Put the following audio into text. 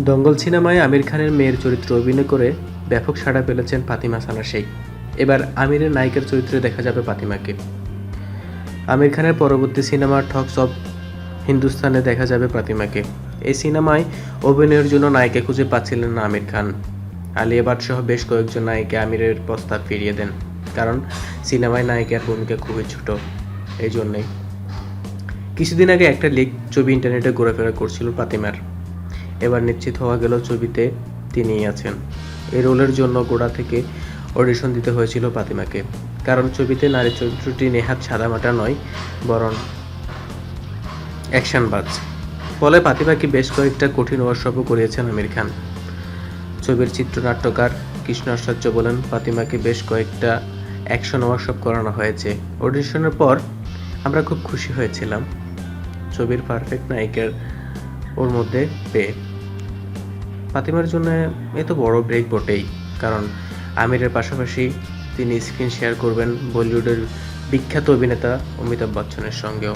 দঙ্গল সিনেমায় আমির খানের মেয়ের চরিত্রে অভিনয় করে ব্যাপক সাড়া ফেলেছেন ফাতিমা সানা শেখ। এবার আমিরের নায়িকার চরিত্রে দেখা যাবে ফাতিমাকে। আমির খানের পরবর্তী সিনেমা ঠগস অব হিন্দুস্তানে দেখা যাবে ফাতিমাকে। এই সিনেমায় অভিনয়ের জন্য নায়িকা খুঁজে পাচ্ছিলেন না আমির খান। আলিয়া ভাট সহ বেশ কয়েকজন নায়িকা আমিরের প্রস্তাব ফিরিয়ে দেন, কারণ সিনেমায় নায়িকার ভূমিকা খুবই ছোট। এই জন্যেই কিছুদিন আগে একটা লিক ছবি ইন্টারনেটে ঘোরাফেরা করছিল ফাতিমার। এবার নিশ্চিত হওয়া গেল ছবিতে তিনিই আছেন। এই রোলের জন্য গোড়া থেকে অডিশন দিতে হয়েছিল ফাতিমাকে, কারণ ছবিতে নারী চরিত্রটি নেহাত সাদামাটা নয়, বরং অ্যাকশনবাজ। ফলে ফাতিমাকে বেশ কয়েকটা কঠিন ওয়ার্কশপও করিয়েছেন আমির খান। ছবির চিত্রনাট্যকার কৃষ্ণ আচার্য বলেন, ফাতিমাকে বেশ কয়েকটা অ্যাকশন ওয়ার্কশপ করানো হয়েছে। অডিশনের পর আমরা খুব খুশি হয়েছিলাম ছবির পারফেক্ট নায়িকার ওর মধ্যে পেয়ে। ফাতিমার জন্য এত বড় ব্রেক বটেই, কারণ আমিরের পাশাপাশি তিনি স্ক্রিন শেয়ার করবেন বলিউডের বিখ্যাত অভিনেতা অমিতাভ বচ্চনের সঙ্গেও।